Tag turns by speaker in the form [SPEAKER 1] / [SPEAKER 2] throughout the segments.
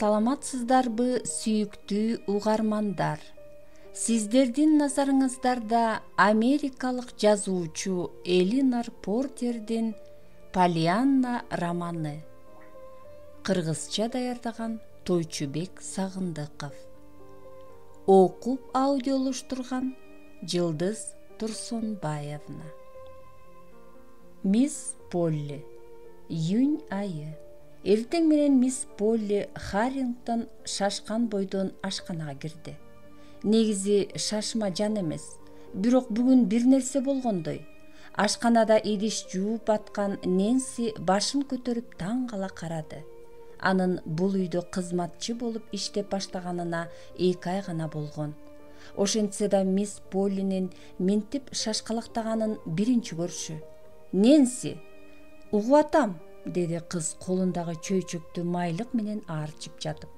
[SPEAKER 1] Саламатсыздарбы, сүйүктүү угармандар. Сиздердин назарыңыздарда америкалык жазуучу Элинор Портердин Поллианна романы. Кыргызча даярдаган Тойчубек Сагындыков. Окуп аудиолуштурган Жылдыз Турсунбаевна. Мисс Полли. Июнь айы. Эртең менен мисс Полли Харрингтон шашкан бойдон ашканага кирди. Негизи шашма жан эмес, бирок бүгүн бир нерсе болгондой. Ашканада идиш жууп аткан Нэнси башын көтөрүп таң кала карады. Анын бул үйдө кызматчы болуп иштеп баштаганына 2 ай гана болгон. Ошентсе да мисс Поллинин минтип шашкалактаганын биринчи көрүшү. Нэнси, угуп атам, деди кыз колундагы чөйчөктү майлык менен аарчып жатып.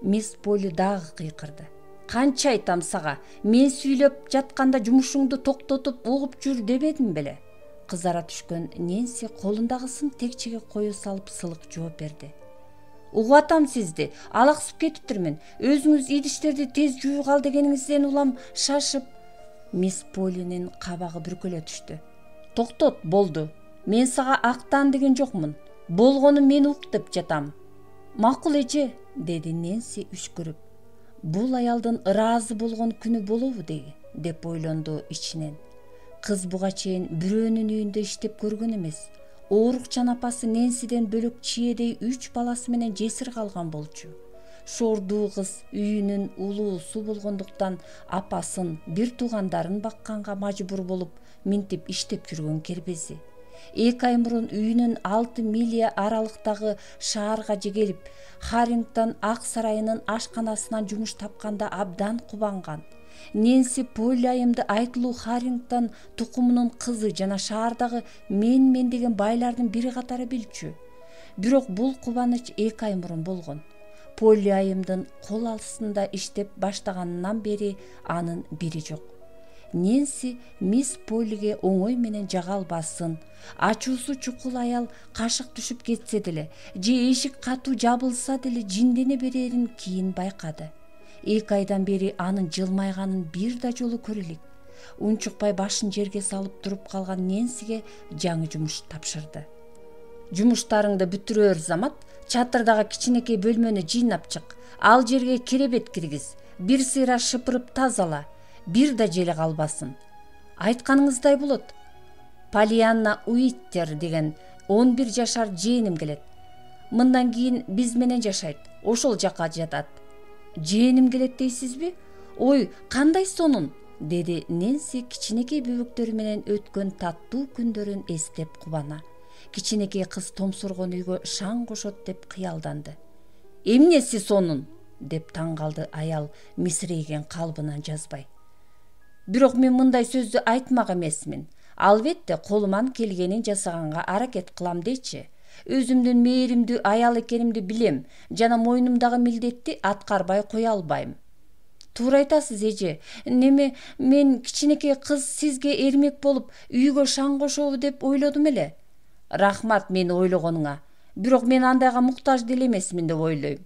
[SPEAKER 1] Мисс Полли дагы кыйкырды. Канча айтам сага, мен сүйлөп жатканда жумушуңду токтотуп угуп жүр дебедим беле? Кызара түшкөн Нэнси колундагысын текчеге кое салып сылык жооп берди. Угуп атам сизди, алаксып кетиптирмин. Өзүңүз идиштерди тез жууп ал дегениңизден улам шашып. Мисс Поллинин кабагы бүркөлө түштү. Токтот, болду. Мен сага актан деген жокмун. Болгону мен ук деп жатам. Макул эже, деди Нэнси үшкүрүп. Бул аялдын ыраазы болгон күнү болобу деп ойлонду ичинен. Кыз буга чейин бирөөнүн үйүндө иштеп көргөн эмес. Оорукчан апасы Нэнсиден бөлөк чиедей 3 баласы менен жесир калган болчу. Шордуу кыз үйүнүн улуусу болгондуктан апасын, бир туугандарын бакканга мажбур болуп, минтип иштеп жүргөн кербези. 2 ай мурун үйүнүн 6 миля аралыктагы шаарга келип, Харрингтон Ак сарайынын ашканасынан жумуш тапканда абдан кубанган. Нэнси Полли айымды айтылуу Харрингтон тукумунун кызы жана шаардагы мен деген байлардын бири катары билчү. Бирок бул кубаныч 2 ай мурун болгон. Полли айымдын кол астында иштеп баштаганынан бери анын бири жок. Нэнси мисс Поллиге оңой менен жага албасын. Ачуусу чукул аял кашык түшүп кетсе деле, же эшик катуу жабылса деле жиндене берерин кийин байкады. 2 айдан бери анын жылмайганын бир да жолу көрөлүк. Унчукпай башын жерге салып туруп калган Нэнсиге жаңы жумуш тапшырды. Жумуштарыңды бүтүрөр замат чатырдагы кичинекей бөлмөнү жыйнап чык. Ал жерге керебет киргиз. Бир сыйра шыпырып тазала. Бир да желе калбасын. Айтканыңыздай болот. Поллианна Уиттер деген 11 жашар жээним келет. Мындан кийин биз менен жашайт. Ошол жака жатат. Жээним келет дейсизби? Ой, кандай сонун, деди Нэнси кичинекей бөбөктөрү менен өткөн таттуу күндөрүн эстеп кубана. Кичинекей кыз томсургон үйгө шаң кошот деп кыялданды. Эмнеси сонун? Деп таң калды аял мисирейген калбынан жазбай. Бирок мен мындай сөздү айтмак эмесмин. Албетте колуман келгенин жасаганга аракет кылам дейчи. Өзүмдүн мээримдүү аял экенимди билем жана мойнумдагы милдетти аткарбай кое албайм. Туура айтасыз эже. Неме мен кичинекей кыз сизге эрмек болуп үйгө шаң кошобу деп ойлодум эле. Рахмат мени ойлогонуңа. Бирок мен андайга муктаж деле эмесмин деп ойлойм,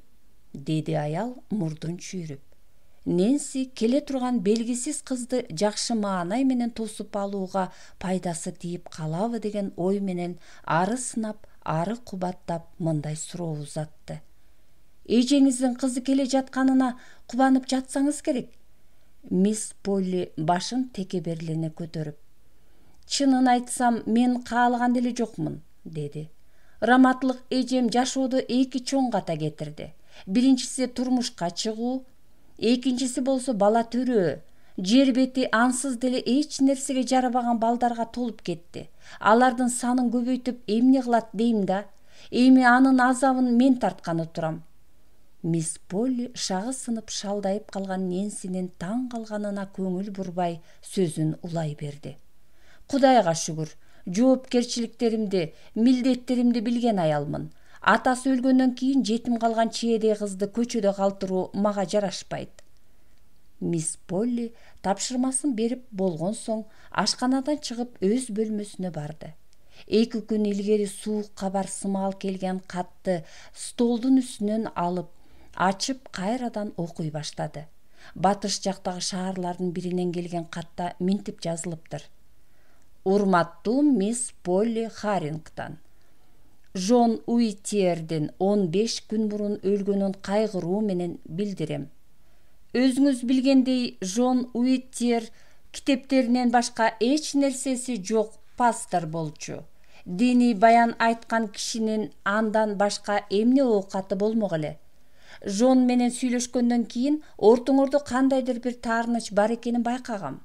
[SPEAKER 1] деди аял мурдун чүйрүп. Нэнси келе турган белгисиз кызды жакшы маанай менен тосуп алууга пайдасы тийип калабы деген ой менен ары сынап, ары кубаттап мындай суроо узатты. Эжеңиздин кызы келе жатканына кубанып жатсаңыз керек. Мисс Полли башын текеберлене көтөрүп. Чынын айтсам, мен каалаган деле жокмун, деди. Раматлык эжем жашоодо 2 чоң ката кетирди. Биринчиси турмушка чыгуу, экинчиси болсо бала төрөө. Жер бети ансыз деле эч нерсеге жарабаган балдарга толуп кетти. Алардын санын көбөйтүп эмне кылат дейм да. Эми анын азабын мен тартканы турам. Мисс Полли шагы сынып шалдайып калган Нэнсинин таң калганына көңүл бурбай сөзүн улай берди. Кудайга шүгүр, жоопкерчиликтеримди, милдеттеримди билген аялмын. Атасы өлгөндөн кийин жетим калган чиедей кызды көчөдө калтыруу мага жарашпайт. Мисс Полли тапшырмасын берип болгон соң ашканадан чыгып өз бөлмөсүнө барды. 2 күн илгери суук кабар сымал келген катты столдун үстүнөн алып, ачып кайрадан окуй баштады. Батыш жактагы шаарлардын биринен келген катта минтип жазылыптыр: урматтуу мисс Полли Харрингтон, Жон Уиттердин 15 күн мурун өлгөнүн кайгыруу менен билдирем. Өзүңүз билгендей, Жон Уиттер китептеринен башка эч нерсеси жок пастор болчу. Диний баян айткан кишинин андан башка эмне оокаты болмок эле. Жон менен сүйлөшкөндөн кийин ортоңордо кандайдыр бир таарыныч бар экенин байкагам.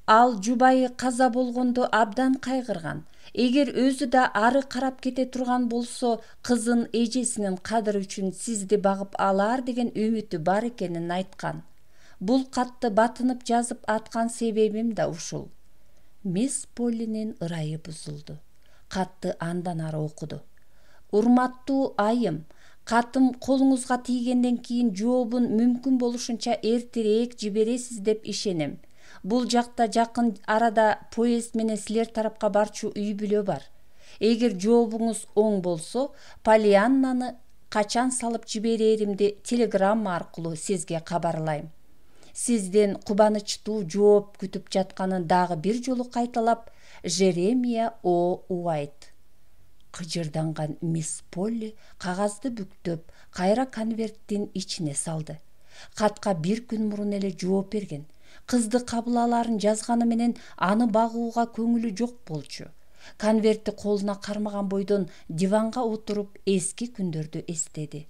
[SPEAKER 1] Ал жубайы каза болгондо абдан кайгырган. Эгер өзү да ары карап кете турган болсо, кызын эжесинин кадыры үчүн сизди багып алар деген үмүтү бар экенин айткан. Бул катты батынып жазып аткан себебим да ушул. Мисс Поллинин ырайы бузулду. Катты андан ары окуду. Урматтуу айым, катым колуңузга тийгенден кийин жообун мүмкүн болушунча эртерээк жибересиз деп ишенем. Бул жакта жакын арада поезд менен силер тарапка барчу үй бүлө бар. Эгер жообуңуз оң болсо, Поллианнаны качан салып жибереримди телеграмма аркылуу сизге кабарлайм. Сизден кубанычтуу жооп күтүп жатканын дагы бир жолу кайталап, Жеремия О. Уайт. Кыжырданган мисс Полли кагазды бүктөп, кайра конверттин ичине салды. Катка бир күн мурун эле жооп берген. Кызды кабыл аларын жазганы менен аны багууга көңүлү жок болчу. Конвертти колуна кармаган бойдон диванга отуруп эски күндөрдү эстеди.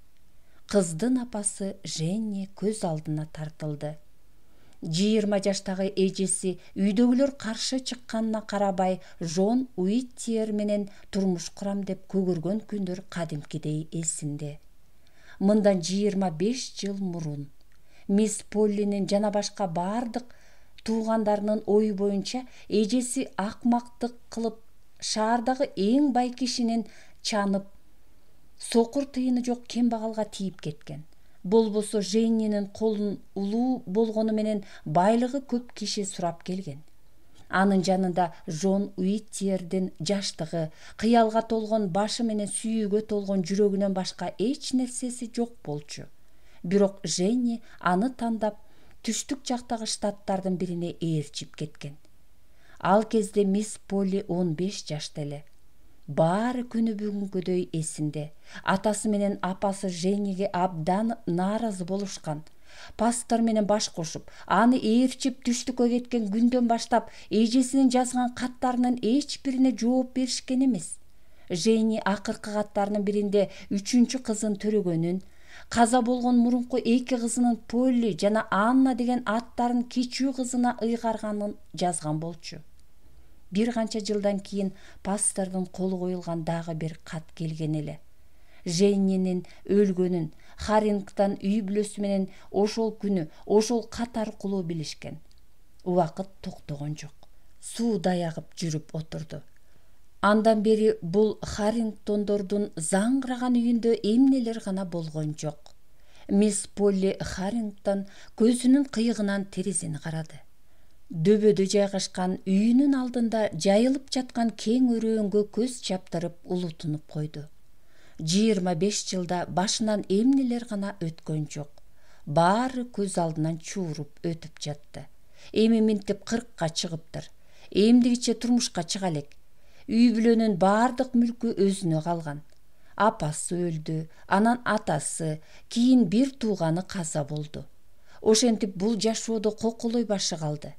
[SPEAKER 1] Кыздын апасы Женни көз алдына тартылды. 20 жаштагы эжеси үйдөгүлөр каршы чыкканына карабай Жон Уиттер менен турмуш курам деп көгөргөн күндөр кадимкидей эсинде. Мындан 25 жыл мурун мисс Поллинин жана башка бардык туугандарынын ою боюнча эжеси акмактык кылып шаардагы эң бай кишинин чанып, сокур тыйыны жок кембагалга тийип кеткен. Болбосо Женнинин колун улуу болгону менен байлыгы көп киши сурап келген. Анын жанында Жон Уиттердин жаштыгы, кыялга толгон башы менен сүйүүгө толгон жүрөгүнөн башка эч нерсеси жок болчу. Бирок Женни аны тандап, түштүк жактагы штаттардын бирине ээрчип кеткен. Ал кезде мисс Полли 15 жашта эле. Баары күнү бүгүнкүдөй эсинде. Атасы менен апасы Женниге абдан нааразы болушкан. Пастор менен баш кошуп, аны ээрчип түштүккө кеткен күндөн баштап эжесинин жазган каттарынын эч бирине жооп беришкен эмес. Женни акыркы каттарынын биринде 3-чү кызын төрөгөнүн, каза болгон мурунку 2 кызынын Полли жана Анна деген аттарын кичүү кызына ыйгарганын жазган болчу. Бир канча жылдан кийин пастордун колу коюлган дагы бир кат келген эле. Женнинин өлгөнүн Харрингтон үй бүлөсү менен ошол күнү, ошол кат аркылуу билишкен. Убакыт токтогон жок. Суу даягып жүрүп отурду. Андан бери бул Харрингтондордун заңгыраган үйүндө эмнелер гана болгон жок. Мисс Полли Харрингтон көзүнүн кыйыгынан терезени карады. Дөбөдө жайгашкан үйүнүн алдында жайылып жаткан кең өрөөнгө көз чаптырып улутунуп койду. 25 жылда башынан эмнелер гана өткөн жок. Баары көз алдынан чууруп өтүп жатты. Эми минтип 40-ка чыгыптыр. Эмдигиче турмушка чыга элек. Үй бүлөнүн баардык мүлкү өзүнө калган. Апасы өлдү, анан атасы, кийин бир тууганы каза болду. Ошентип бул жашоодо коколой башы калды.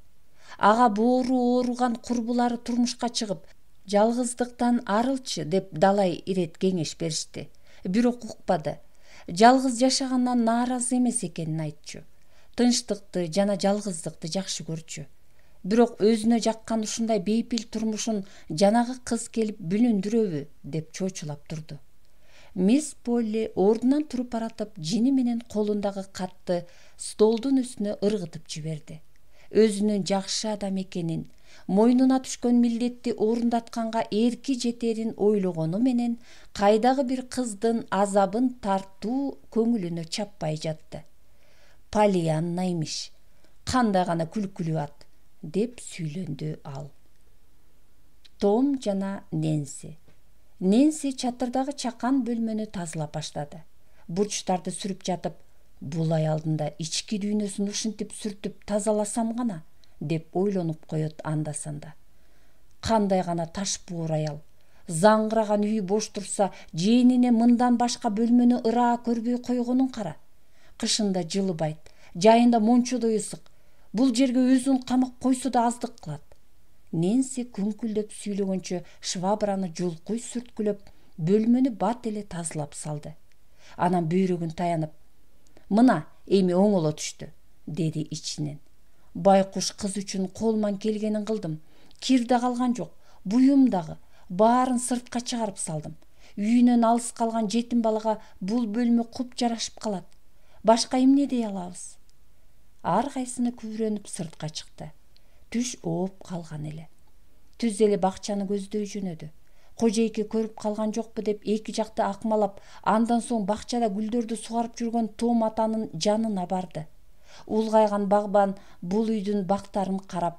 [SPEAKER 1] Ага боору ооруган курбулары турмушка чыгып, жалгыздыктан арылчы деп далай ирет кеңеш беришти. Бирок укпады. Жалгыз жашагандан нааразы эмес экенин айтчу. Тынчтыкты жана жалгыздыкты жакшы көрчү. Бирок өзүнө жаккан ушундай бейпил турмушун жанагы кыз келип бүлүндүрөбү деп чочулап турду. Мисс Полли ордунан туруп баратып, жини менен колундагы катты столдун үстүнө ыргытып жиберди. Өзүнүн жакшы адам экенин, мойнуна түшкөн милдетти орундатканга эрки жетерин ойлогону менен кайдагы бир кыздын азабын тартуу көңүлүнө чаппай жатты. Поллианна имиш. Кандай гана күлкүлүү ат, деп сүйлөндү ал. Том жана Нэнси. Нэнси чатырдагы чакан бөлмөнү тазалап баштады. Бурчтарды сүрүп жатып, Бул аялдын ички дүйнөсүн ушинтип сүртүп тазаласам гана деп ойлонуп коет анда-санда. Кандай гана таш буур аял. Заңгыраган үй бош турса, жээнине мындан башка бөлмөнү ыраа көрбөй койгонун кара. Кышында жылыбайт, жайында мончодой ысык. Бул жерге өзүн камап койсо да аздык кылат. Ненси күңкүлдөп сүйлөгөнчө швабраны жулкуй сүрткүлөп, бөлмөнү бат эле тазалап салды. Анан бөйрөгүн таянып, «Мына, эми оңоло түштү», деди ичинен. Байкуш кыз үчүн колуман келгенин кылдым. Кир да калган жок, буюм дагы. Баарын сыртка чыгарып салдым. Үйүнөн алыс калган жетим балага бул бөлмө куп жарашып калат. Башка эмне дей алабыз? Ар кайсыны күбүрөнүп сыртка чыкты. Түш ооп калган эле. Түз эле бакчаны көздөй жөнөдү. Кожейке көрүп калган жокпу деп эки жакты акмалап, андан соң бакчада гүлдөрдү сугарып жүргөн Том атанын жанына барды. Улгайган багбан бул үйдүн бактарын карап,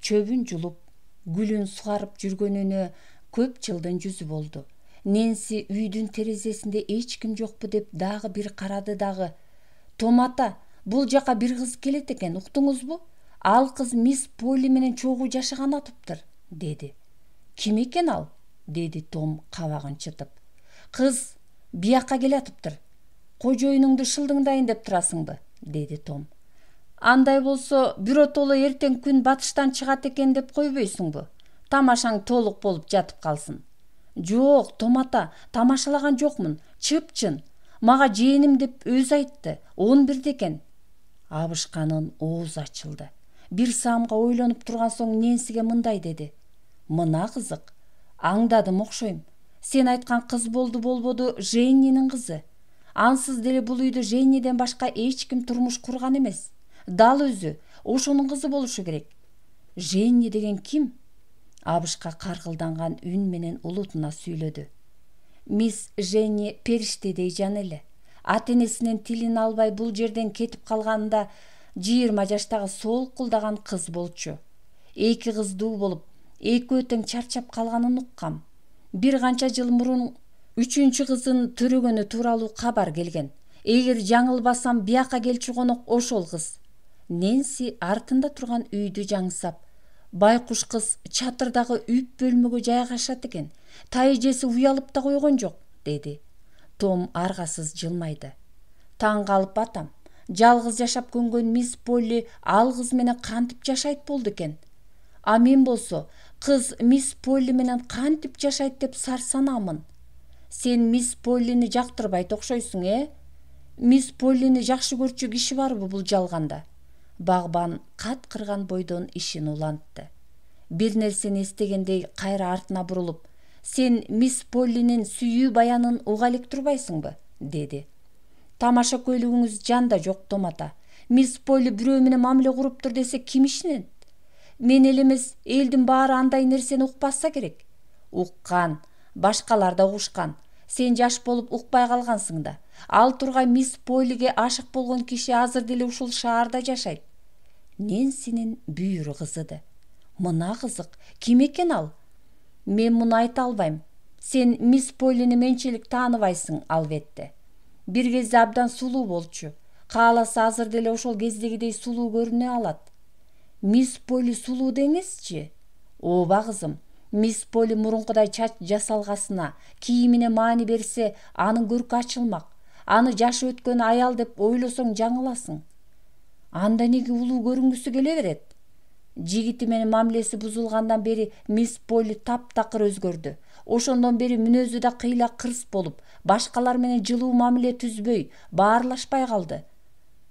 [SPEAKER 1] чөбүн жулуп, гүлүн сугарып жүргөнүнө көп жылдын жүзү болду. Ненси үйдүн терезесинде эч ким жокпу деп дагы бир карады дагы. «Том ата, бул жака бир кыз келет экен, уктуңузбу? Ал кыз мисс Полли менен чогуу жашаган атыптыр», деди. «Ким экен ал?» деди Том кабагын чытып. «Кыз бияка келатыптыр. Кожоюнуңду шылдыңдайын деп турасыңбы?» деди Том. «Андай болсо, биротоло эртең күн батыштан чыгат экен деп койбойсуңбу? Тамашаң толук болуп жатып калсын». «Жок, Том ата, тамашалаган жокмун. Чыпчын. Мага жээним деп өзү айтты. 11 экен». Абышканын оозу ачылды. Бир саамга ойлонуп турган соң Ненсиге мындай деди. «Мына кызык. Аңдадым окшойм. Сен айткан кыз болбоду Женнинин кызы. Ансыз деле бул үйдө Женниден башка эч ким турмуш курган эмес. Дал өзү ошонун кызы болушу керек». «Женни деген ким?» Абышка каргылданган үн менен улутуна сүйлөдү. «Мисс Женни периштедей жан эле. Ата-энесинин тилин албай бул жерден кетип калганында 20 жаштагы солкулдаган кыз болчу. 2 кыздуу болуп, экөө тең чарчап калганын уккам. Бир канча жыл мурун 3-чү кызын төрөгөнү тууралуу кабар келген. Эгер жаңылбасам, бияка келчү конок ошол кыз». Ненси артында турган үйдү жаңсап, «Байкуш кыз чатырдагы үп бөлмөгө жайгашат экен. Тайэжеси уялып да койгон жок», деди. Том аргасыз жылмайды. «Таң калып атам. Жалгыз жашап көнгөн мисс Полли ал кыз менен кантип жашайт болду экен? А мен болсо, кыз мисс Полли менен кантип жашайт деп сарсанамын. Сен мисс Поллини жактырбайт окшойсуң, Мисс Поллини жакшы көрчү киши барбы бул жалганда?» Багбан кат кырган бойдон ишин улантты. Бир нерсени эстегендей кайра артына бурулуп, «Сен мисс Поллинин сүйүү баянын уга элек турбайсыңбы?» деди. «Тамаша көйлөгүңүз жанда жок, Том ата. Мисс Полли бирөө менен мамиле куруптур десе ким ишенет? Мен эле эмес, элдин баары андай нерсени укпаса керек». «Уккан, башкалар да угушкан. Сен жаш болуп укпай калгансың да. Ал тургай мисс Поллиге ашык болгон киши азыр деле ушул шаарда жашайт». Ненсинин бүйүрү кызыды. «Мына кызык, ким экен ал?» «Мен муну айта албайм. Сен мисс Поллини менчелик тааныбайсың, албетте. Бир кезде абдан сулуу болчу. Кааласа азыр деле ошол кездегидей сулуу көрүнө алат». «Мисс Полли сулуу деңизчи?» «Ооба кызым. Мисс Полли мурункудай чач жасалгасына, кийимине маани берсе, анын көркү ачылмак. Аны жашы өткөн аял деп ойлосоң жаңыласың». «Анда неге улуу көрүнгүсү келе берет?» «Жигити менен мамилеси бузулгандан бери мисс Полли таптакыр өзгөрдү. Ошондон бери мүнөзү да кыйла кырс болуп, башкалар менен жылуу мамиле түзбөй, баарлашпай калды.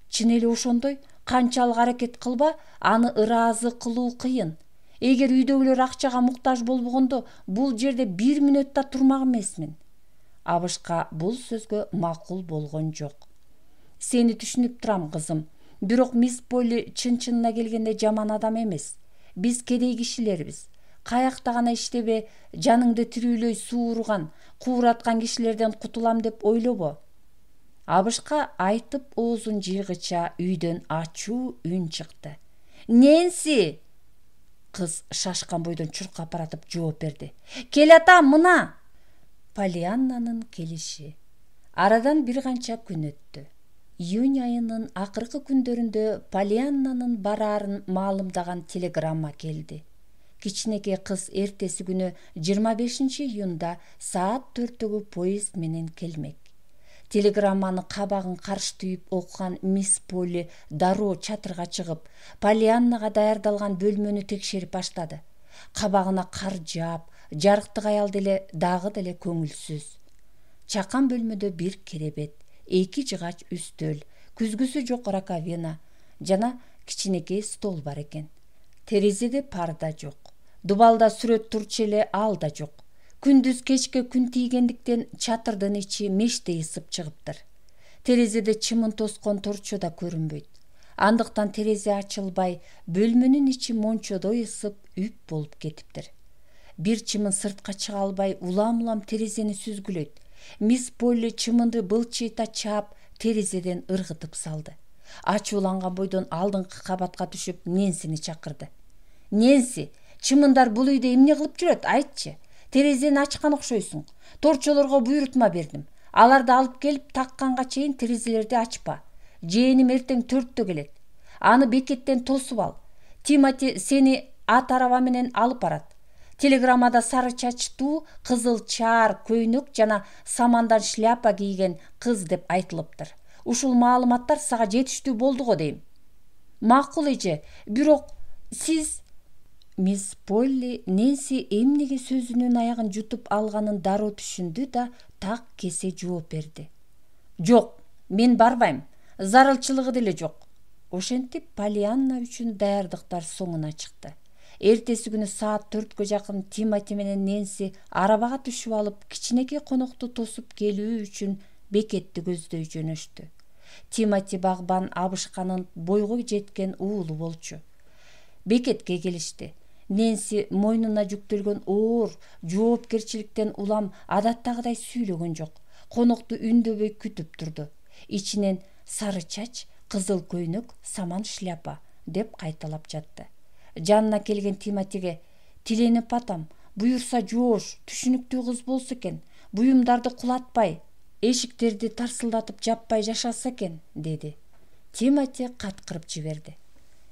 [SPEAKER 1] Чын эле ошондой, канчалык аракет кылба, аны ыраазы кылуу кыйын. Эгер үйдөгүлөр акчага муктаж болбогондо, бул жерде 1 мүнөт да турмак эмесмин». Абышка бул сөзгө макул болгон жок. «Сени түшүнүп турам, кызым. Бирок мисс Полли чын-чынына келгенде жаман адам эмес. Биз кедей кишилербиз. Каякта гана иштебе, жаныңды тирүүлөй сууруган, куураткан кишилерден кутулам деп ойлобо». Абышка айтып оозун жыйгыча үйдөн ачуу үн чыкты. «Ненси!» Кыз шашкан бойдон чуркап баратып жооп берди. «Келатам, мына!» Полианнанын келиши. Арадан бир канча күн өттү. Июнь айынын акыркы күндөрүндө Полианнанын бараарын маалымдаган телеграмма келди. Кичинекей кыз эртеси күнү 25-июнда саат 4-төгү поезд менен келмек. Телеграмманы кабагын карш түйүп окуган мисс Полли дароо чатырга чыгып, Полианнага даярдалган бөлмөнү текшерип баштады. Кабагына кар жаап, жарыктык аял деле дагы деле көңүлсүз. Чакан бөлмөдө бир керебет, 2 жыгач үстөл, күзгүсү жок раковина жана кичинекей стол бар экен. Терезеде парда жок. Дубалда сүрөт турчу эле, ал да жок. Күндүз кечке күн тийгендиктен чатырдын ичи мештей ысып чыгыптыр. Терезеде чымын тоскон торчо да көрүнбөйт. Андыктан терезе ачылбай, бөлмөнүн ичи мончодой ысып, үп болуп кетиптир. Бир чымын сыртка чыга албай, улам-улам терезени сүзгүлөйт. Мисс Полли чымынды былчыйта чаап, терезеден ыргытып салды. Ачууланган бойдон алдыңкы кабатка түшүп, Нэнсини чакырды. Нэнси, чымындар бул үйдө эмне кылып жүрөт, айтчы. Терезени ачкан окшойсуң. Торчолорго буйрутма бердим. Аларды алып келип такканга чейин терезелерди ачпа. Жээним эртең 4-тө келет. Аны бекеттен тосуп ал. Тимоти сени ат араба менен алып барат. Телеграммада сары чачтуу, кызыл чаар көйнөк жана самандан шляпа кийген кыз деп айтылыптыр. Ушул маалыматтар сага жетиштүү болду го дейм. Макул эже, бирок сиз... Мисс Полли Нэнси эмнеге сөзүнүн аягын жутуп алганын дароо түшүндү да так кесе жооп берди. Жок, мен барбайм. Зарылчылыгы деле жок. Ошентип Полианна үчүн даярдыктар соңуна чыкты. Эртеси күнү саат 4-кө жакын Тимоти менен Нэнси арабага түшүп алып, кичинекей конокту тосуп келүү үчүн бекетти көздөй жөнөштү. Тимоти багбан абышканын бойго жеткен уулу болчу. Бекетке келишти. Нэнси мойнуна жүктөлгөн оор жоопкерчиликтен улам адаттагыдай сүйлөгөн жок. Конокту үндөбөй күтүп турду. Ичинен сары чач, кызыл көйнөк, саман шляпа деп кайталап жатты. Жанына келген Тимотиге: "Тиленип атам, буюрса жоош, түшүнүктүү кыз болсо экен, буюмдарды кулатпай, эшиктерди тарсылдатып жаппай жашаса экен", деди. Тимоти каткырып жиберди.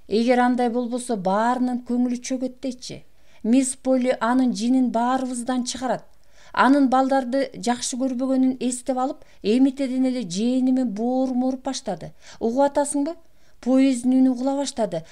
[SPEAKER 1] "Эгер андай болбосо баарынын көңүлү чөгөт дейчи. Мисс Полли анын жинин баарыбыздан чыгарат. Анын балдарды жакшы көрбөгөнүн эстеп алып, эмитеден эле жээними боорум ооруп баштады. Угуп атасыңбы? Поезддин үнү угула баштады.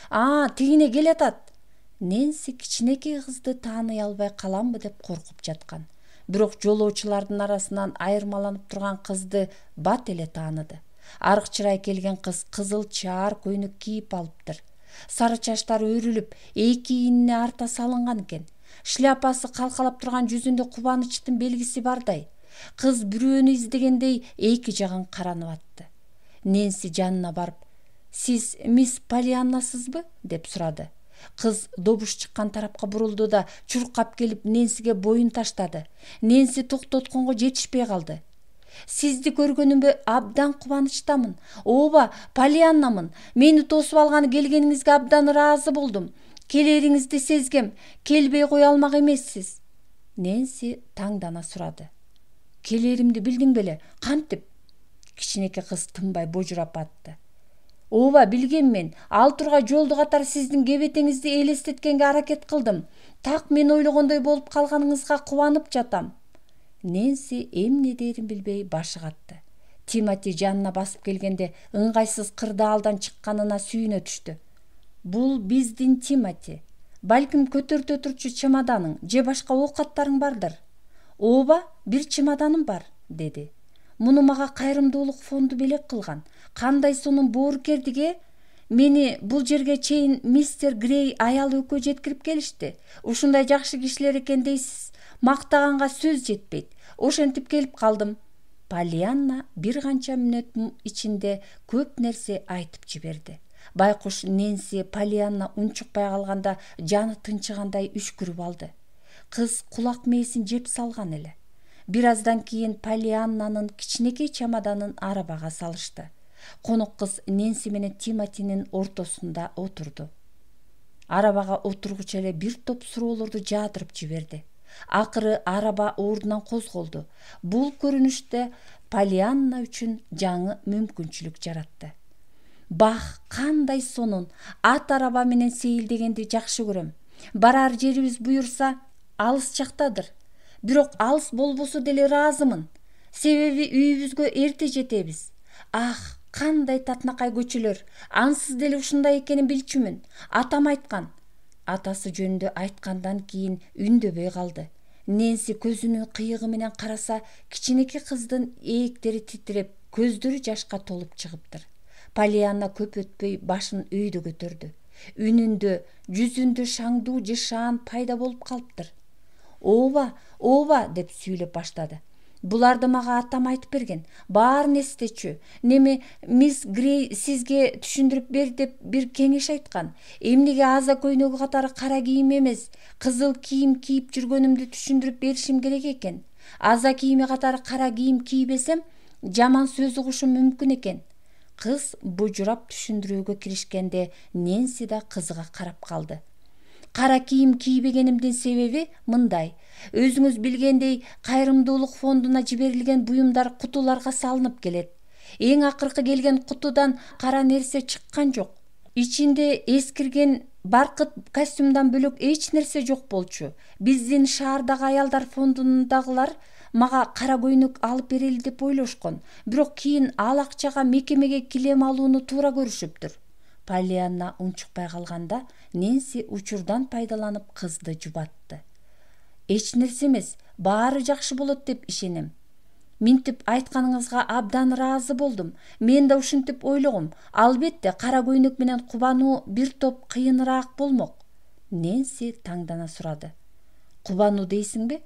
[SPEAKER 1] Тигине келатат." Нэнси кичинекей кызды тааный албай каламбы деп коркуп жаткан. Бирок жолоочулардын арасынан айырмаланып турган кызды бат эле тааныды. Арык чырай келген кыз кызыл чаар көйнөк кийип алыптыр. Сары чачтары өрүлүп, 2 ийинине арта салынган экен. Шляпасы калкалап турган жүзүндө кубанычтын белгиси бардай. Кыз бирөөнү издегендей 2 жагын каранып атты. Нэнси жанына барып: "Сиз мисс Полианнасызбы?" деп сурады. Кыз добуш чыккан тарапка бурулду да чуркап келип Нэнсиге боюн таштады. Нэнси токтотконго жетишпей калды. "Сизди көргөнүмө абдан кубанычтамын. Ооба, Полианнамын. Мени тосуп алганы келгениңизге абдан ыраазы болдум. Келериңизди сезгем. Келбей кое алмак эмессиз." Нэнси таңдана сурады. "Келеримди билдиң беле? Кантип?" Кичинекей кыз тынбай божурап атты. "Ооба, билгем. Ал тургай жолду катары сиздин кебетеңизди элестеткенге аракет кылдым. Так мен ойлогондой болуп калганыңызга кубанып жатам." Нэнси эмне дээрин билбей башы катты. Тимоти жанына басып келгенде ыңгайсыз кырдаалдан чыкканына сүйүнө түштү. "Бул биздин Тимоти. Балким көтөртө турчу чемоданың же башка оокаттарың бардыр?" "Ооба, бир чемоданым бар", деди. "Муну мага кайрымдуулук фонду белек кылган. Кандай сонун боорукердик, Мени бул жерге чейин мистер Грей аялы экөө жеткирип келишти. Ушундай жакшы кишилер экен дейсиз. Мактаганга сөз жетпейт. Ошентип келип калдым." Полианна бир канча мүнөт ичинде көп нерсе айтып жиберди. Байкуш Нэнси Полианна унчукпай калганда жаны тынчыгандай үшкүрүп алды. Кыз кулак мээсин жеп салган эле. Бир аздан кийин Полианнанын кичинекей чемоданын арабага салышты. Конок кыз Нэнси менен Тимотинин ортосунда отурду. Арабага отургуча эле бир топ суроолорду жаадырып жиберди. Акыры араба ордунан козголду. Бул көрүнүштө Поллианна үчүн жаңы мүмкүнчүлүк жаратты. Бах, кандай сонун, ат араба менен сейилдегенди жакшы көрөм. Барар жерибиз буюрса, алыс жактадыр. Бирок алыс болбосо деле ыраазымын. Себеби үйүбүзгө эрте жетебиз. Ах, кандай татынакай көчөлөр. Ансыз деле ушундай экенин билчүмүн. Атам айткан. Атасы жөнүндө айткандан кийин үндөбөй калды. Нэнси көзүнүн кыйыгы менен караса, кичинекей кыздын ээктери титиреп, көздөрү жашка толуп чыгыптыр. Поллианна көп өтпөй башын өйдө көтөрдү. Үнүндө, жүзүндө шаңдуу жышаан пайда болуп калыптыр. Ооба деп сүйлөп баштады. Буларды мага атам айтып берген. Баарын эстечү. Неме мисс Грей сизге түшүндүрүп бер деп бир кеңеш айткан. Эмнеге аза көйнөгү катары кара кийим эмес, кызыл кийим кийип жүргөнүмдү түшүндүрүп беришим керек экен. Аза кийими катары кара кийим кийбесем, жаман сөз угушум мүмкүн экен. Кыз бужурап түшүндүрүүгө киришкенде Нэнси да кызыга карап калды. Кара кийим кийбегенимдин себеби мындай. Өзүңүз билгендей, кайрымдуулук фондуна жиберилген буюмдар кутуларга салынып келет. Эң акыркы келген кутудан кара нерсе чыккан жок. Ичинде эскирген баркыт костюмдан бөлөк эч нерсе жок болчу. Биздин шаардагы аялдар фондундагылар мага кара көйнөк алып берели деп ойлошкон. Бирок кийин ал акчага мекемеге килем алууну туура көрүшүптүр. Поллианна унчукпай калганда, Нэнси учурдан пайдаланып кызды жубатты. Эч нерсе эмес, баары жакшы болот деп ишенем. Минтип айтканыңызга абдан ыраазы болдум. Мен да ушинтип ойлогом. Албетте, кара көйнөк менен кубануу бир топ кыйыныраак болмок. Нэнси таңдана сурады. Кубануу дейсиңби?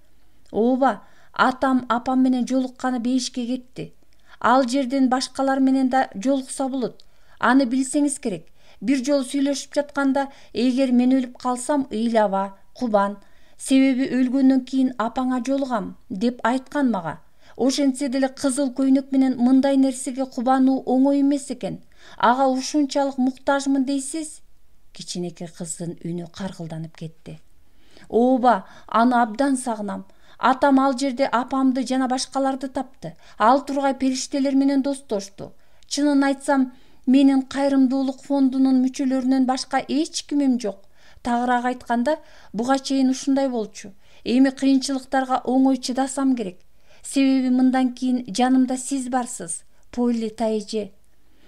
[SPEAKER 1] Ооба, атам апам менен жолукканы бейишке кетти. Ал жерден башкалар менен да жолукса болот. Аны билсеңиз керек. Бир жолу сүйлөшүп жатканда, эгер мен өлүп калсам, ыйлаба, кубан. Себеби өлгөндөн кийин апаңа жолугам деп айткан мага. Ошентсе деле кызыл көйнөк менен мындай нерсеге кубануу оңой эмес экен. Ага ушунчалык муктажмын дейсиз? Кичинекей кыздын үнү каргылданып кетти. Ооба, аны абдан сагынам. Атам ал жерде апамды жана башкаларды тапты. Ал тургай периштелер менен достошту. Чынын айтсам, менин кайрымдуулук фондунун мүчөлөрүнөн башка эч кимим жок. Тагыраак айтканда, буга чейин ушундай болчу. Эми кыйынчылыктарга оңой чыдасам керек. Себеби мындан кийин жанымда сиз барсыз, Полли тайже.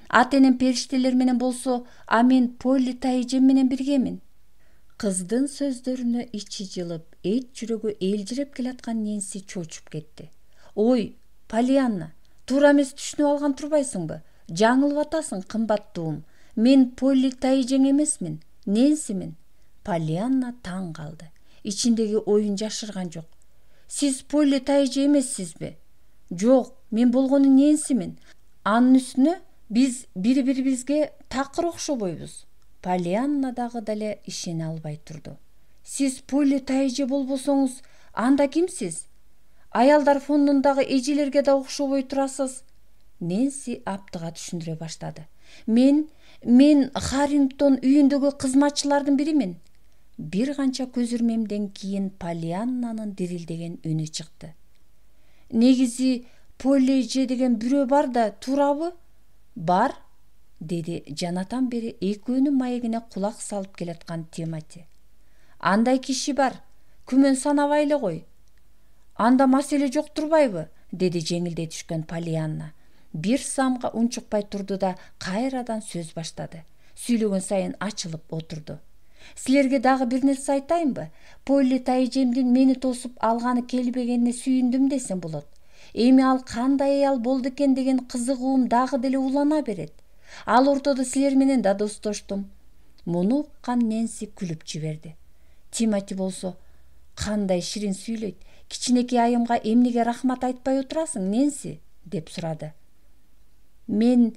[SPEAKER 1] Ат энем периштелер менен болсо, а мен Полли тайжем менен биргемин. Кыздын сөздөрүнө ичи жылып, эт жүрөгү элжиреп келаткан Нэнси чочуп кетти. Ой, Поллианна, туура эмес түшүнүп алган турбайсыңбы? Жаңылып атасың, кымбаттуум. Мен Полли тайжең эмесмин, Нэнсимин. Поллианна таң калды. Ичиндеги оюн жашырган жок. Сиз Полли тайже эмессизби? Жок, мен болгону Нэнсимин. Анын үстүнө биз бири-бирибизге такыр окшобойбуз. Поллианна дагы деле ишене албай турду. Сиз Полли тайже болбосоңуз, анда кимсиз? Аялдар фондундагы эжелерге да окшобой турасыз. Нэнси аптыга түшүндүрө баштады. Мен Харрингтон үйүндөгү кызматчылардын биримин. Бир канча көзүрмемден кийин Поллианнанын дирилдеген үнү чыкты. Негизи Полли эже деген бирөө бар да, туурабы? Бар, деди жанатан бери экөөнүн маегине кулак салып келаткан Тимоти. Андай киши бар, күмөн санабай эле кой. Анда маселе жок турбайбы? Деди жеңилдей түшкөн Поллианна. Бир самга унчукпай турду да кайрадан сөз баштады. Сүйлөгөн сайын ачылып отурду. Силерге дагы бир нерсе айтайынбы? Полли тайжемдин мени тосуп алганы келбегенине сүйүндүм десем болот. Эми ал кандай аял болду экен деген кызыгуум дагы деле улана берет. Ал ортодо силер менен да достоштум. Муну уккан Нэнси күлүп жиберди. Тимоти болсо, кандай ширин сүйлөйт. Кичинекей айымга эмнеге рахмат айтпай отурасың, Нэнси? Деп сурады. Мен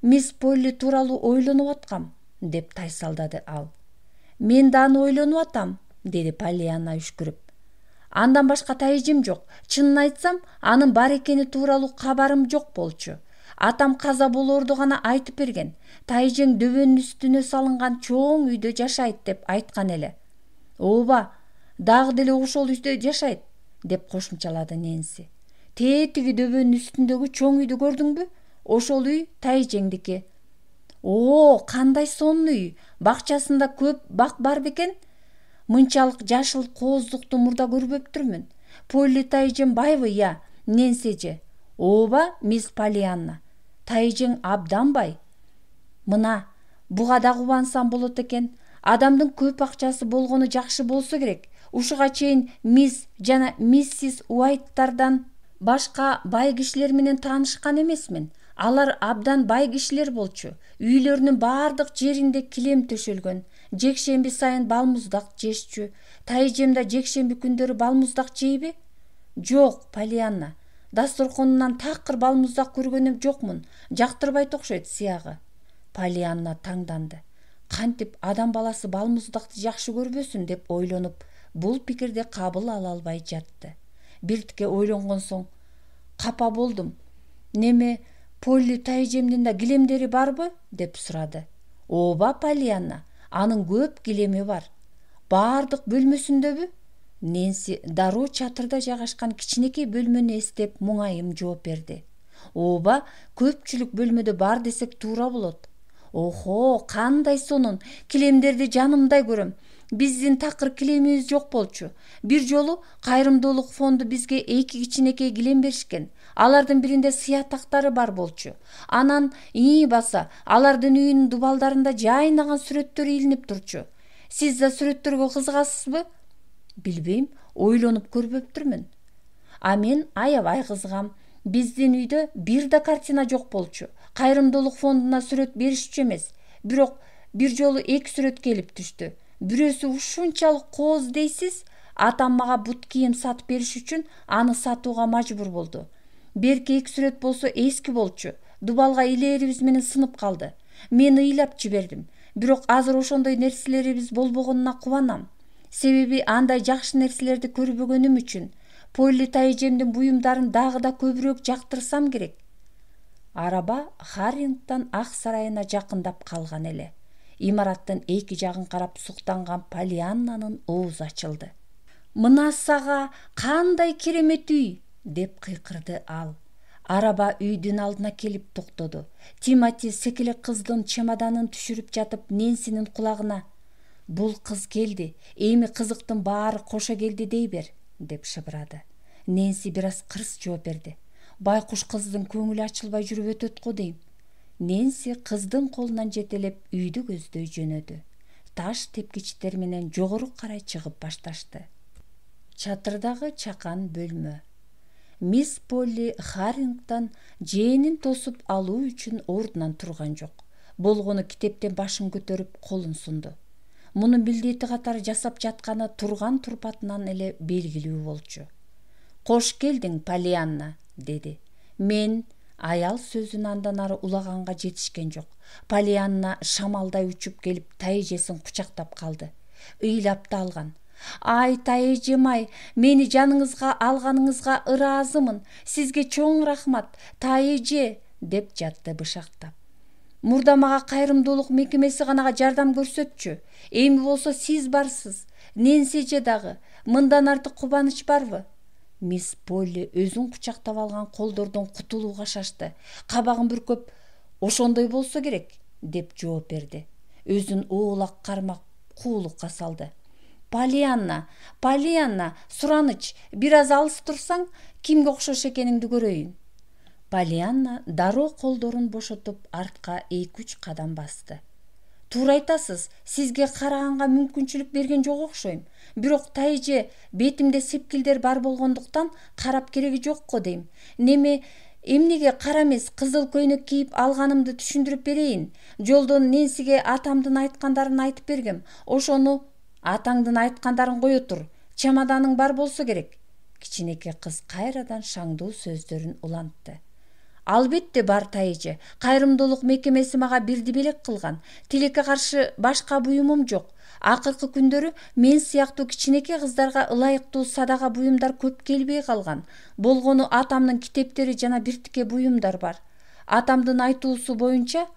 [SPEAKER 1] мисс Полли тууралуу ойлонуп аткам, деп тайсалдады ал. Мен да аны ойлонуп атам, деди Поллианна үшкүрүп. Андан башка тайжем жок. Чынын айтсам, анын бар экени тууралуу кабарым жок болчу. Атам каза болоорду гана айтып берген. Тайжең дөбөнүн үстүнө салынган чоң үйдө жашайт деп айткан эле. Ооба, дагы деле ошол үйдө жашайт, деп кошумчалады Нэнси. тетиги дөбөнүн үстүндөгү чоң үйдү көрдүңбү? Ошол үй тайжеңдики. О, кандай сонун үй. Бакчасында көп бак бар бекен? Мынчалык жашыл кооздукту мурда көрбөптүрмүн. Полли тайжем байбы, я? Ненсеже? Ооба, мисс Поллианна. Тайжең абдан бай. Мына, буга да кубансам болот экен. Адамдын көп акчасы болгону жакшы болсо керек. Ушуга чейин мисс жана миссис Уайттардан башка бай кишилер менен таанышкан эмесмин. Алар абдан бай кишилер болчу. Үйлөрүнүн баардык жеринде килем төшөлгөн. Жекшемби сайын балмуздак жешчү. Тайжем да жекшемби күндөрү балмуздак жейби? Жок, Поллианна. Дасторконунан такыр балмуздак көргөнүм жокмун. Жактырбайт окшойт сыягы. Поллианна таңданды. Кантип адам баласы балмуздакты жакшы көрбөсүн деп ойлонуп, бул пикирди кабыл ала албай жатты. Биртке ойлонгон соң, капа болдум. Неме, Полли тайжемдин да килемдери барбы? Деп сурады. Ооба, Поллианна, анын көп килеми бар. Баардык бөлмөсүндөбү? Ненси дароо чатырда жайгашкан кичинекей бөлмөнү эстеп муңайым жооп берди. Ооба, көпчүлүк бөлмөдө бар десек туура болот. Охо, кандай сонун. Килемдерди жанымдай көрөм. Биздин такыр килемибиз жок болчу. Бир жолу кайрымдуулук фонду бизге 2 кичинекей килем беришкен. Алардын биринде сыя тактары бар болчу. Анан баса, алардын үйүнүн дубалдарында жайнаган сүрөттөр илинип турчу. Сиз да сүрөттөргө кызыгасызбы? Билбейм, ойлонуп көрбөптүрмүн. А мен аябай кызыгам. Биздин үйдө бир да картина жок болчу. Кайрымдуулук фондуна сүрөт беришчү эмес. Бирок бир жолу 2 сүрөт келип түштү. Бирөөсү ушунчалык кооз дейсиз, атам мага бут кийим сатып бериш үчүн аны сатууга мажбур болду. Берки 2 сүрөт болсо эски болчу. Дубалга илээрибиз менен сынып калды. Мен ыйлап жибердим. Бирок азыр ошондой нерселерибиз болбогонуна кубанам. Себеби андай жакшы нерселерди көрбөгөнүм үчүн. Полли тайжемдин буюмдарын дагы да көбүрөөк жактырсам керек. Араба Харрингтон ак сарайына жакындап калган эле. Имараттын эки жагын карап суктанган Поллианнанын оозу ачылды. Мына сага кандай керемет үй, деп кыйкырды ал. Араба үйдүн алдына келип токтоду. Тимоти секелек кыздын чемоданын түшүрүп жатып Ненсинин кулагына: "Бул кыз келди, эми кызыктын баары кошо келди дей бер", деп шыбырады. Ненси бир аз кырс жооп берди. "Байкуш кыздын көңүлү ачылбай жүрүп өтөт го дейм". Ненси кыздын колунан жетелеп үйдү көздөй жөнөдү. Таш тепкичтер менен жогору карай чыгып башташты. Чатырдагы чакан бөлмө. Мисс Полли Харрингтон жээнин тосуп алуу үчүн ордунан турган жок. Болгону китептен башын көтөрүп колун сунду. Мунун билдети катары жасап жатканы турган турпатынан эле белгилүү болчу. "Кош келдиң, Поллианна", деди. "Мен..." Аял сөзүн андан ары улаганга жетишкен жок. Поллианна шамалдай учуп келип тайжесин кучактап калды. Ыйлап да алган. "Ай, тайжем-ай, мени жаныңызга алганыңызга ыраазымын. Сизге чоң рахмат, тайже", деп жатты бышактап. "Мурда мага кайрымдуулук мекемеси гана жардам көрсөтчү. Эми болсо сиз барсыз. Ненсеже дагы. Мындан артык кубаныч барбы?" Мисс Полли өзүн кучактап алган колдордон кутулууга шашты. Кабагын бүркөп: "Ошондой болсо керек", деп жооп берди. Өзүн оолак кармап куулукка салды. Поллианна, сураныч, бир аз алыс турсаң, кимге окшош экениңди көрөйүн." Поллианна дароо колдорун бошотуп артка 2-3 кадам басты. "Туура айтасыз, сизге караганга мүмкүнчүлүк берген жок окшойм. Бирок тайже, бетимде сепкилдер бар болгондуктан карап кереги жок го дейм. Эмнеге кара эмес кызыл көйнөк кийип алганымды түшүндүрүп берейин. Жолдон Ненсиге атамдын айткандарын айтып бергем. Ошону..." "Атаңдын айткандарын кое тур. Чемоданың бар болсо керек." Кичинекей кыз кайрадан шаңдуу сөздөрүн улантты. "Албетте бар, тайже. Кайрымдуулук мекемеси мага бирди белек кылган. Тилекке каршы башка буюмум жок. Акыркы күндөрү мен сыяктуу кичинекей кыздарга ылайыктуу садага буюмдар көп келбей калган. Болгону атамдын китептери жана биртике буюмдар бар. Атамдын айтуусу боюнча..."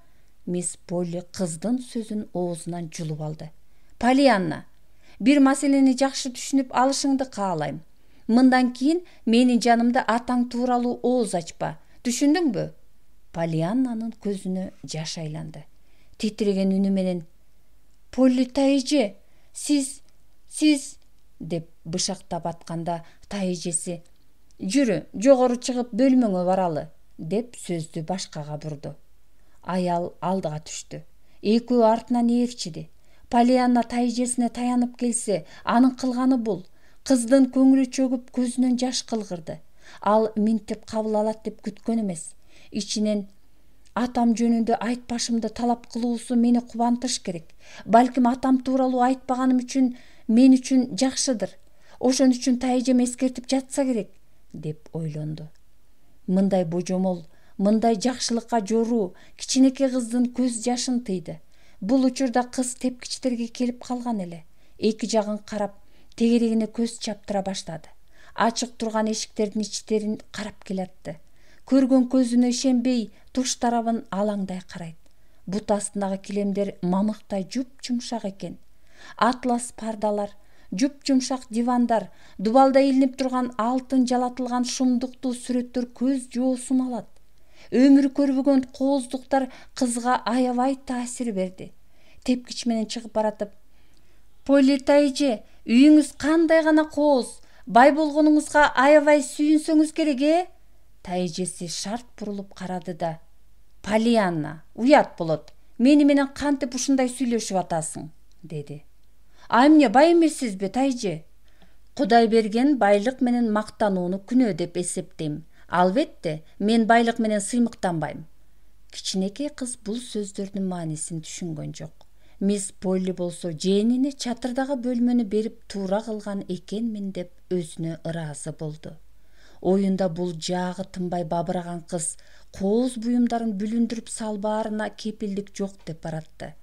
[SPEAKER 1] Мисс Полли кыздын сөзүн оозунан жулуп алды. "Поллианна, бир маселени жакшы түшүнүп алышыңды каалайм. Мындан кийин менин жанымда атаң тууралуу ооз ачпа. Түшүндүңбү? Полианнанын көзүнө жаш айланды. Титиреген үнү менен: Полли тайэже, сиз деп бышактап атканда тайэжеси: Жүрү, жогору чыгып бөлмөңө баралы деп сөздү башкага бурду. Аял алдыга түштү. Экөө артынан ээрчиди. Полианна тайэжесине таянып келсе, анын кылганы бул. Кыздын көңүлү чөгүп, көзүнөн жаш кылгырды. Ал минтип кабыл алат деп күткөн эмес. Ичинен: атам жөнүндө айтпашымды талап кылуусу мени кубантыш керек. Балким атам тууралуу айтпаганым үчүн мен үчүн жакшыдыр. Ошон үчүн тайэжем эскертип жатса керек, деп ойлонду. Мындай божомол, мындай жакшылыкка жоруу кичинекей кыздын көз жашын тыйды. Бул учурда кыз тепкичтерге келип калган эле. Эки жагын карап, тегерегине көз чаптыра баштады. Ачык турган эшиктердин ичтерин карап келатты. Көргөн көзүнө ишенбей, туш тарабын алаңдай карайт. Бут астындагы килемдер мамыктай жуп-жумшак экен. Атлас пардалар, жуп-жумшак дивандар, дубалда илинип турган алтын жалатылган шумдуктуу сүрөттөр көз жоосун алат. Өмүрү көрбөгөн кооздуктар кызга аябай таасир берди. Тепкич менен чыгып баратып: Полли тайэже, үйүңүз кандай гана кооз, бай болгонуңузга аябай сүйүнсөңүз керек, Тайэжеси шарт бурулуп карады да: Полианна, уят болот. Мени менен кантип ушундай сүйлөшүп атасың, деди. А эмне бай эмессизби, тайэже? Кудай берген байлык менен мактанууну күнөө деп эсептейм. Албетте, мен байлык менен сыймыктанбайм. Кичинекей кыз бул сөздөрдүн маанисин түшүнгөн жок. Мисс Полли болсо жээнине чатырдагы бөлмөнү берип туура кылган экенмин деп өзүнө ыраазы болду. Оюнда бул жаагы тынбай бабыраган кыз кооз буюмдарын бүлүндүрүп салбаарына кепилдик жок деп баратты.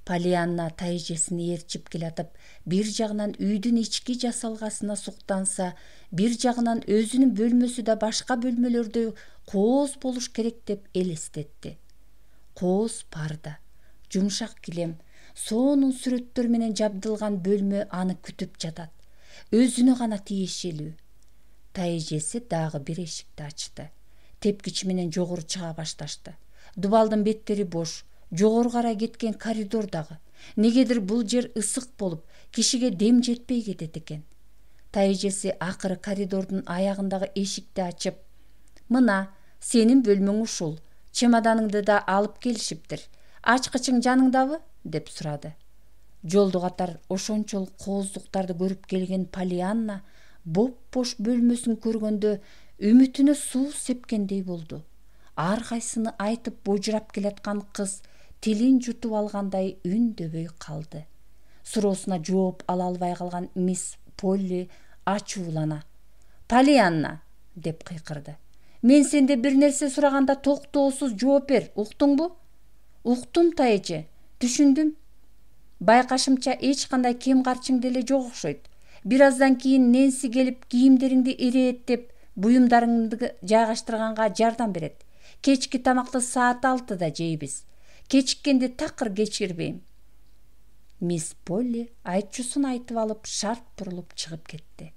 [SPEAKER 1] Полианна тайэжесин ээрчип келатып, бир жагынан үйдүн ички жасалгасына суктанса, бир жагынан өзүнүн бөлмөсү да башка бөлмөлөрдөй кооз болуш керек деп элестетти. Кооз парда, жумшак килем, сонун сүрөттөр менен жабдылган бөлмө аны күтүп жатат. Өзүнө гана тиешелүү. Тайэжеси дагы бир эшикти ачты. Тепкич менен жогору чыга башташты. Дубалдын беттери бош, жогору карай кеткен коридор дагы. Негедир бул жер ысык болуп, кишиге дем жетпей кетет экен. Тайэжеси акыры коридордун аягындагы эшикти ачып: Мына, сенин бөлмөң ушул. Чемоданыңды да алып келишиптир. Ачкычың жаныңдабы? Деп сурады. Жолду катар ошончолук кооздуктарды көрүп келген Полианна боп-бош бөлмөсүн көргөндө үмүтүнө суу сепкендей болду. Ар кайсыны айтып божурап келаткан кыз тилин жутуп алгандай үндөбөй калды. Суроосуна жооп ала албай калган мисс Полли ачуулана: Полианна, деп кыйкырды. Мен сенде бир нерсе сураганда токтоосуз жооп бер, уктуңбу? Уктум, тайэже, түшүндүм. Байкашымча эч кандай кем карчың деле жок окшойт. Бир аздан кийин Нэнси келип кийимдериңди ирээттеп, буюмдарыңды жайгаштырганга жардам берет. Кечки тамакты саат 6-да жейбиз. Кечиккенди такыр кечирбейм. Мисс Полли айтчусун айтып алып, шарт бурулуп чыгып кетти.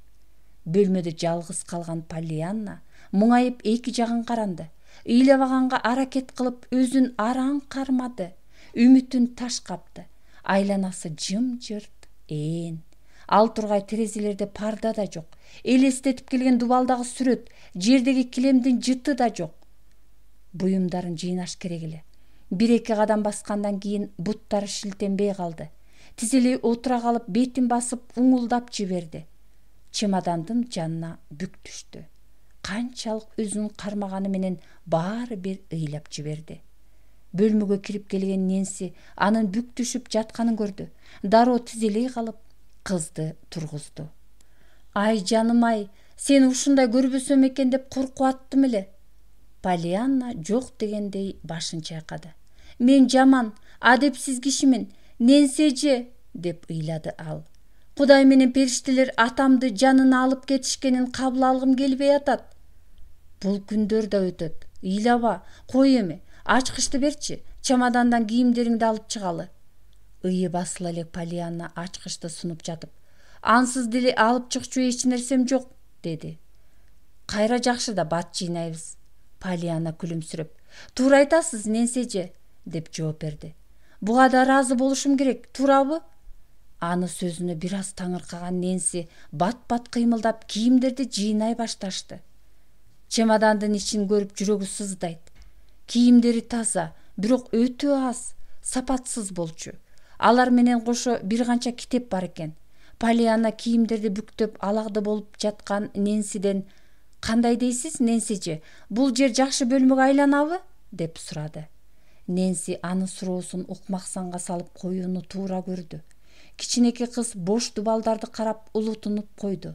[SPEAKER 1] Бөлмөдө жалгыз калган Полианна муңайып эки жагын каранды. Ыйлабаганга аракет кылып өзүн араң кармады. Үмүтүн таш капты. Айланасы жым-жырт, ээн. Ал тургай терезелерде парда да жок. Элестетип келген дубалдагы сүрөт, жердеги килемдин жыты да жок. Буюмдарын жыйнаш керек эле. Бир-эки кадам баскандан кийин буттары шилтенбей калды. Тизелей отура калып, бетин басып уңулдап жиберди. Чемодандын жанына бүк түштү. Канчалык өзүн кармаганы менен баары бир ыйлап жиберди. Бөлмөгө кирип келген Нэнси анын бүк түшүп жатканын көрдү. Дароо тизелей калып, кызды тургузду. Ай жаным-ай, сени ушундай көрбөсөм экен деп коркуп аттым эле. Полианна жок дегендей башын чайкады. Мен жаман, адепсиз кишимин, Нэнси эже, деп ыйлады ал. Кудай менен периштелер атамды жанына алып кетишкенин кабыл алгым келбей атат. Бул күндөр да өтөт. Ыйлаба, кой эми, ачкычты берчи, чемодандан кийимдериңди алып чыгалы. Ыйы басыла элек Полианна ачкычты сунуп жатып: Ансыз деле алып чыкчу эч нерсем жок, деди. Кайра жакшы да бат жыйнайбыз. Полианна күлүмсүрөп. Туура айтасыз, Нэнси эже, деп жооп берди. Буга да ыраазы болушум керек, туурабы? Аны сөзүнө бир аз таңыркаган Нэнси бат-бат кыймылдап кийимдерди жыйнай башташты. Чемодандын ичин көрүп жүрөгү сыздайт. Кийимдери таза, бирок өтө аз, сапатсыз болчу. Алар менен кошо бир канча китеп бар экен. Полианна кийимдерди бүктөп аларды болуп жаткан Нэнсиден: "Кандай дейсиз, Нэнси эже? Бул жер жакшы бөлмөгө айланабы?" деп сурады. Нэнси анын суроосун укмаксанга салып коюуну туура көрдү. Кичинекей кыз бош дубалдарды карап улутунуп койду.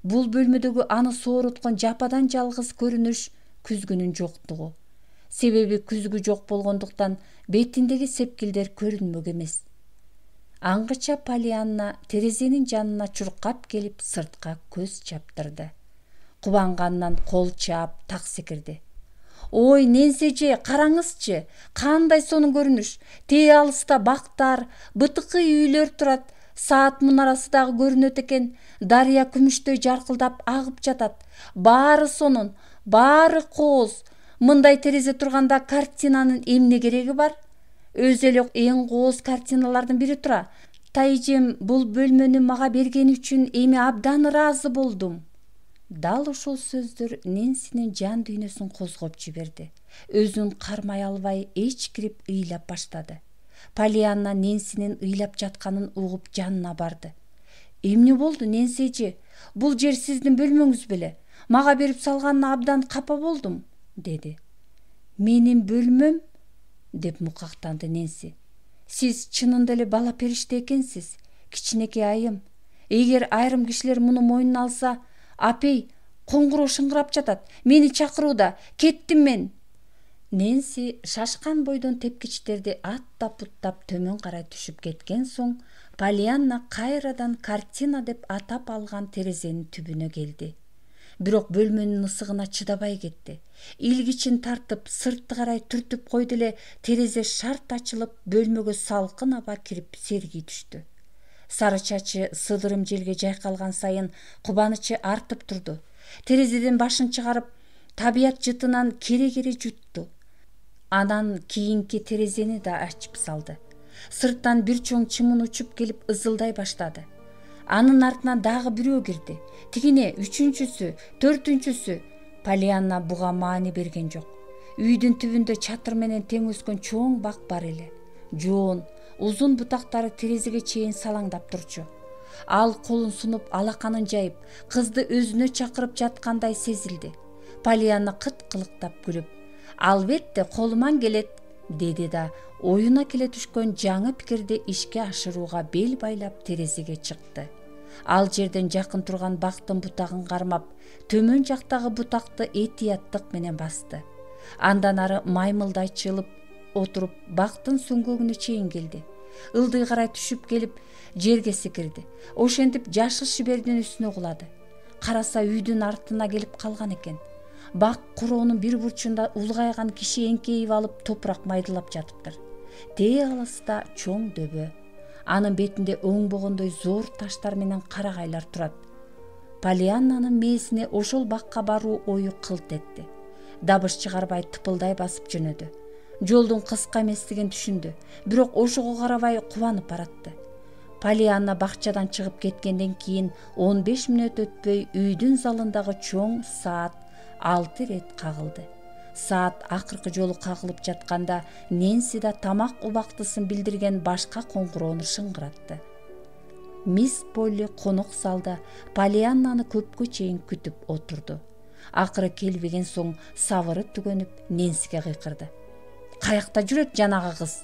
[SPEAKER 1] Бул бөлмөдөгү аны сооруткан жападан жалгыз көрүнүш күзгүнүн жоктугу. Себеби күзгү жок болгондуктан бетиндеги сепкилдер көрүнмөк эмес. Аңгыча Полианна терезенин жанына чуркап келип сыртка көз чаптырды. Кубангандан кол чаап так секирди. Ой, Нэнси эже, караңызчы, кандай сонун көрүнүш. Тээ алыста бактар, бытыкы үйлөр турат, саат мунарасы дагы көрүнөт экен. Дарыя күмүштөй жаркылдап агып жатат. Баары сонун, баары кооз. Мындай терезе турганда картинанын эмне кереги бар? Өзү эле эң кооз картиналардын бири тура. Тайжем бул бөлмөнү мага бергени үчүн эми абдан ыраазы болдум. Дал ушул сөздөр Нэнсинин жан дүйнөсүн козгоп жиберди. Өзүн кармай албай эчкирип ыйлап баштады. Полианна Нэнсинин ыйлап жатканын угуп жанына барды. Эмне болду, Нэнси эже? Бул жер сиздин бөлмөңүз беле? Мага берип салганына абдан капа болдум, деди. Менин бөлмөм? Деп мукактанды Нэнси. Сиз чынында эле бала периште экенсиз, кичинекей айым. Эгер айрым кишилер муну мойнуна алса, апей, коңгуроо шыңгырап жатат. Мени чакырууда. Кеттим мен. Нэнси шашкан бойдон тепкичтерди аттап-уттап төмөн карай түшүп кеткен соң, Полианна кайрадан картина деп атап алган терезенин түбүнө келди. Бирок бөлмөнүн ысыгына чыдабай кетти. Илгичин тартып, сыртты карай түртүп койду эле терезе шарт ачылып, бөлмөгө салкын аба кирип сергий түштү. Сары чачы сыдырым желге жайкалган сайын кубанычы артып турду. Терезеден башын чыгарып, табият жытынан кере-кере жутту. Анан кийинки терезени да ачып салды. Сырттан бир чоң чымын учуп келип ызылдай баштады. Анын артынан дагы бирөө кирди. Тигине үчүнчүсү, төртүнчүсү. Полианна буга маани берген жок. Үйдүн түбүндө чатыр менен тең өскөн чоң бак бар эле. Жоон, узун бутактары терезеге чейин салаңдап турчу. Ал колун сунуп, алаканын жайып, кызды өзүнө чакырып жаткандай сезилди. Полианна кыт-кылыктап күлүп: "Албетте, колуман келет", деди да оюна келе түшкөн жаңы пикирди ишке ашырууга бел байлап терезеге чыкты. Ал жерден жакын турган бактын бутагын кармап, төмөн жактагы бутакты этияттык менен басты. Андан ары маймылдай чылып отуруп бактын сөңгөгүнө чейин келди. Ылдый карай түшүп келип жерге секирди. Ошентип жашыл шибердин үстүнө кулады. Караса үйдүн артына келип калган экен. Бак куроонун бир бурчунда улгайган киши эңкейип алып топурак майдылап жатыптыр. Тээ алыста чоң дөбө. Анын бетинде оңбогондой зор таштар менен карагайлар турат. Полианнанын мээсине ошол бакка баруу ою кылт этти. Дабыш чыгарбай тыпылдай басып жөнөдү. Жолдун кыска эместигин түшүндү, бирок ошого карабай кубанып баратты. Полианна бакчадан чыгып кеткенден кийин 15 мүнөт өтпөй үйдүн залындагы чоң саат 6 рет кагылды. Саат акыркы жолу кагылып жатканда Нэнси да тамак убактысын билдирген башка коңгуроону шыңгыратты. Мисс Полли конок залда Полианнаны көпкө чейин күтүп отурду. Акыры келбеген соң сабыры түгөнүп Нэнсиге кыйкырды: "Каякта жүрөт жанагы кыз?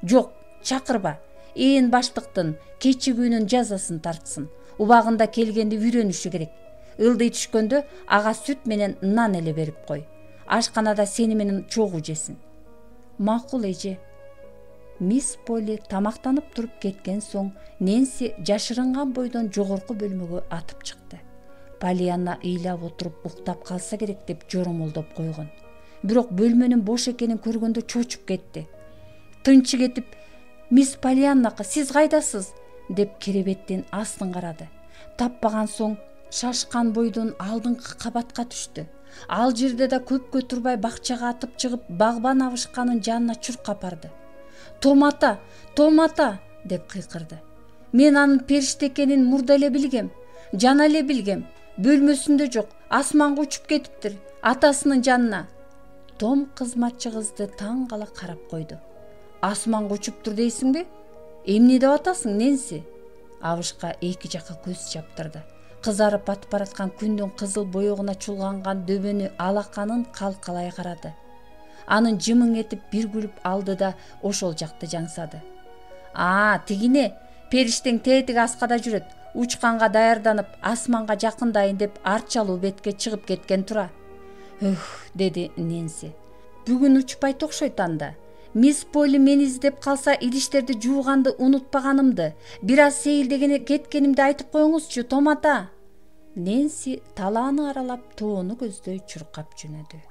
[SPEAKER 1] Жок, чакырба. Ээн баштыктын кечигүүнүн жазасын тартсын. Убагында келгенди үйрөнүшү керек. Ылдый түшкөндө ага сүт менен нан эле берип кой. Ашканада сени менен чогуу жесин." "Макул, эже." Мисс Полли тамактанып туруп кеткен соң Нэнси жашырынган бойдон жогорку бөлмөгө атып чыкты. Полианна ыйлап отуруп уктап калса керек деп жоромолдоп койгон. Бирок бөлмөнүн бош экенин көргөндө чочуп кетти. Тынчы кетип: "Мисс Полианна, сиз кайдасыз?" деп керебеттин астын карады. Таппаган соң шашкан бойдон алдыңкы кабатка түштү. Ал жерде да көпкө турбай бакчага атып чыгып, багбан абышканын жанына чуркап барды. Томата, Томата деп кыйкырды. Мен анын периште экенин мурда эле билгем, жана эле билгем. Бөлмөсүндө жок, асманга учуп кетиптир, атасынын жанына. Том кызматчы кызды таң кала карап койду. Асманга учуптур дейсиңби? Эмне деп атасың, Нэнси? Абышка эки жакка көз чаптырды. Кызарып батып бараткан күндүн кызыл боегуна чулганган дөбөнү алаканын калкалай карады. Анын жымың этип бир күлүп алды да ошол жакты жаңсады. Тигине, периштең тетиги аскада жүрөт. Учканга даярданып, асманга жакындайын деп арчалуу бетке чыгып кеткен тура. Деди Нэнси. Бүгүн учпайт окшойт анда. Мисс Полли мени издеп калса, идиштерди жууганды унутпаганымды, бир аз сейилдеген кеткенимди айтып коюңузчу, Томата. Нэнси талааны аралап тоону көздөй чуркап жөнөдү.